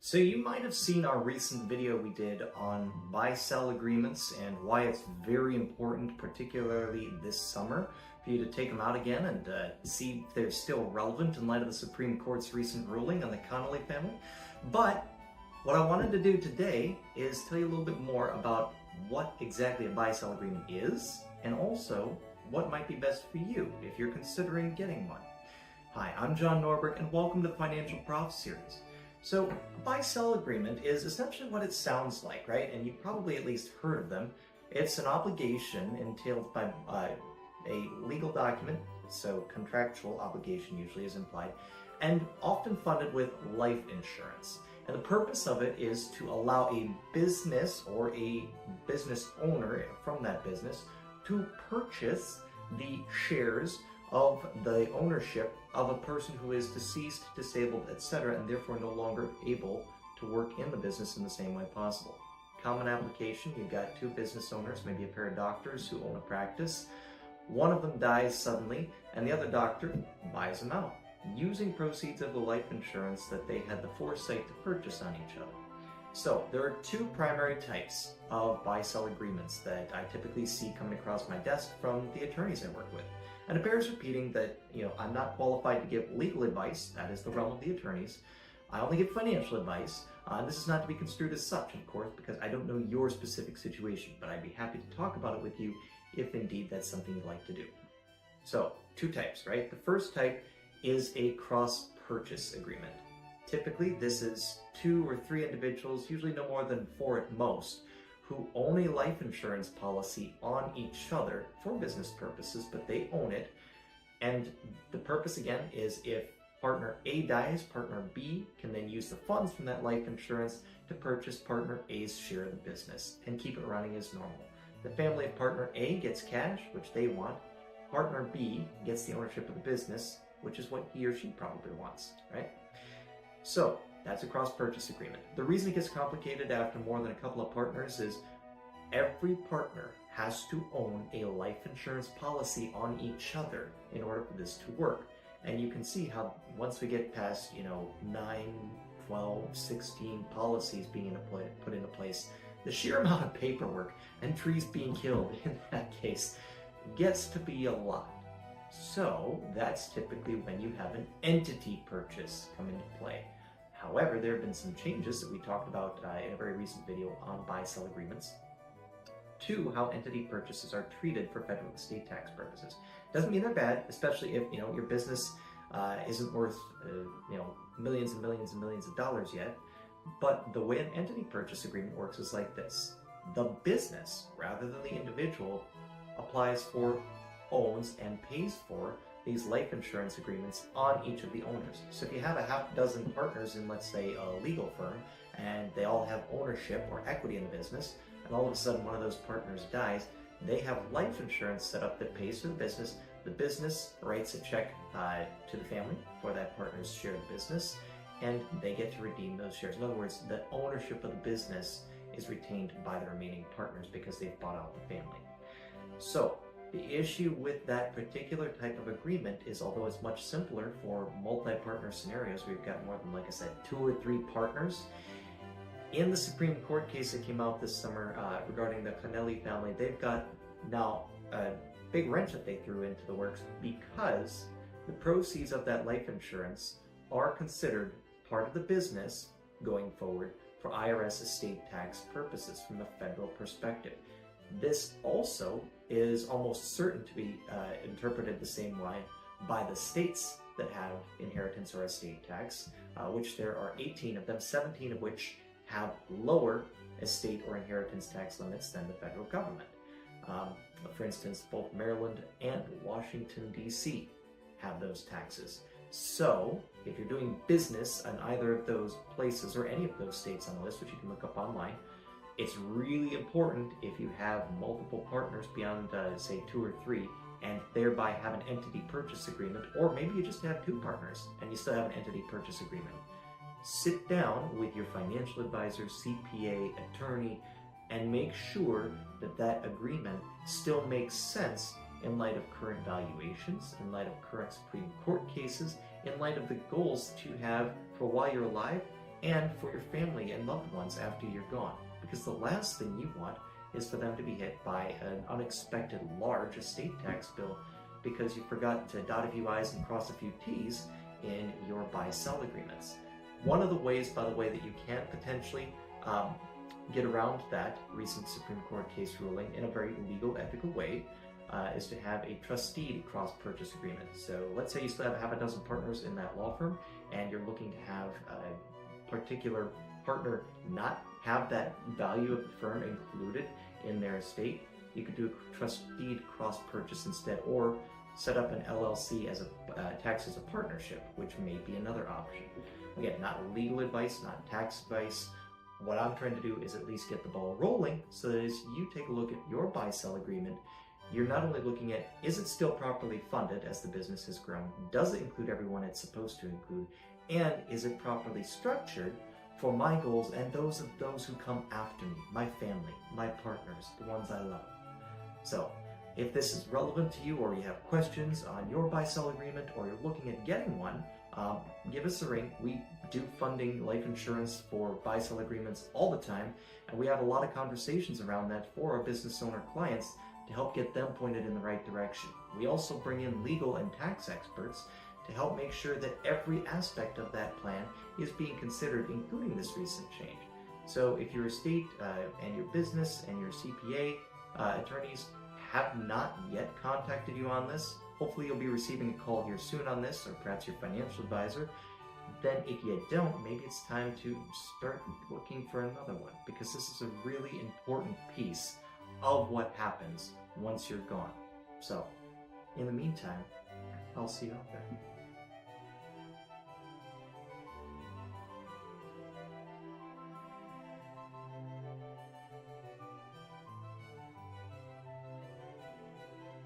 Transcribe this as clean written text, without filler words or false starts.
So you might have seen our recent video we did on buy-sell agreements and why it's very important, particularly this summer, for you to take them out again and see if they're still relevant in light of the Supreme Court's recent ruling on the Connelly family. But what I wanted to do today is tell you a little bit more about what exactly a buy-sell agreement is, and also what might be best for you if you're considering getting one. Hi, I'm John Norberg, and welcome to the Financial Prof Series. So, a buy-sell agreement is essentially what it sounds like, right? And you've probably at least heard of them. It's an obligation entailed by a legal document, so contractual obligation usually is implied, and often funded with life insurance. And the purpose of it is to allow a business or a business owner from that business to purchase the shares of the ownership of a person who is deceased, disabled, etc., and therefore no longer able to work in the business in the same way possible. Common application, you've got two business owners, maybe a pair of doctors who own a practice. One of them dies suddenly, and the other doctor buys them out, using proceeds of the life insurance that they had the foresight to purchase on each other. So, there are two primary types of buy-sell agreements that I typically see coming across my desk from the attorneys I work with. And it bears repeating that, I'm not qualified to give legal advice. That is the realm of the attorneys. I only give financial advice. And this is not to be construed as such, of course, because I don't know your specific situation, but I'd be happy to talk about it with you if indeed that's something you'd like to do. So, two types, right? The first type is a cross-purchase agreement. Typically, this is 2 or 3 individuals, usually no more than 4 at most, who own a life insurance policy on each other for business purposes, but they own it. And the purpose, again, is if partner A dies, partner B can then use the funds from that life insurance to purchase partner A's share of the business and keep it running as normal. The family of partner A gets cash, which they want. Partner B gets the ownership of the business, which is what he or she probably wants, right? So, that's a cross-purchase agreement. The reason it gets complicated after more than a couple of partners is every partner has to own a life insurance policy on each other in order for this to work. And you can see how once we get past, 9, 12, 16 policies being put into place, the sheer amount of paperwork and trees being killed in that case gets to be a lot. So that's typically when you have an entity purchase come into play. However, there have been some changes that we talked about in a very recent video on buy-sell agreements to how entity purchases are treated for federal and state tax purposes. Doesn't mean they're bad, especially if your business isn't worth millions and millions and millions of dollars yet. But the way an entity purchase agreement works is like this: the business, rather than the individual, applies for, owns, and pays for these life insurance agreements on each of the owners. So if you have a half dozen partners in, let's say, a legal firm, and they all have ownership or equity in the business, and all of a sudden one of those partners dies, they have life insurance set up that pays for the business writes a check to the family for that partner's share of the business, and they get to redeem those shares. In other words, the ownership of the business is retained by the remaining partners because they've bought out the family. So, the issue with that particular type of agreement is, although it's much simpler for multi-partner scenarios where you've got more than, like I said, 2 or 3 partners, in the Supreme Court case that came out this summer regarding the Connelly family, they've got now a big wrench that they threw into the works because the proceeds of that life insurance are considered part of the business going forward for IRS estate tax purposes from a federal perspective. This also is almost certain to be interpreted the same way by the states that have inheritance or estate tax, which there are 18 of them, 17 of which have lower estate or inheritance tax limits than the federal government. For instance, both Maryland and Washington, D.C. have those taxes. So, if you're doing business in either of those places or any of those states on the list, which you can look up online, it's really important if you have multiple partners beyond, say, 2 or 3, and thereby have an entity purchase agreement, or maybe you just have 2 partners and you still have an entity purchase agreement. Sit down with your financial advisor, CPA, attorney, and make sure that that agreement still makes sense in light of current valuations, in light of current Supreme Court cases, in light of the goals that you have for while you're alive and for your family and loved ones after you're gone. Because the last thing you want is for them to be hit by an unexpected large estate tax bill because you forgot to dot a few I's and cross a few T's in your buy-sell agreements. One of the ways, by the way, that you can potentially get around that recent Supreme Court case ruling in a very legal, ethical way is to have a trustee cross-purchase agreement. So let's say you still have half a dozen partners in that law firm and you're looking to have a particular partner not have that value of the firm included in their estate. You could do a trustee cross-purchase instead, or set up an LLC as a tax as a partnership, which may be another option. Again, not legal advice, not tax advice. What I'm trying to do is at least get the ball rolling so that as you take a look at your buy-sell agreement, you're not only looking at, is it still properly funded as the business has grown? Does it include everyone it's supposed to include? And is it properly structured for my goals and those of those who come after me, my family, my partners, the ones I love? So, if this is relevant to you, or you have questions on your buy-sell agreement, or you're looking at getting one, give us a ring. We do funding life insurance for buy-sell agreements all the time, and we have a lot of conversations around that for our business owner clients to help get them pointed in the right direction. We also bring in legal and tax experts to help make sure that every aspect of that plan is being considered, including this recent change. So if your estate and your business and your CPA attorneys have not yet contacted you on this, hopefully you'll be receiving a call here soon on this, or perhaps your financial advisor. Then if you don't, maybe it's time to start looking for another one, because this is a really important piece of what happens once you're gone. So, in the meantime, I'll see you out there.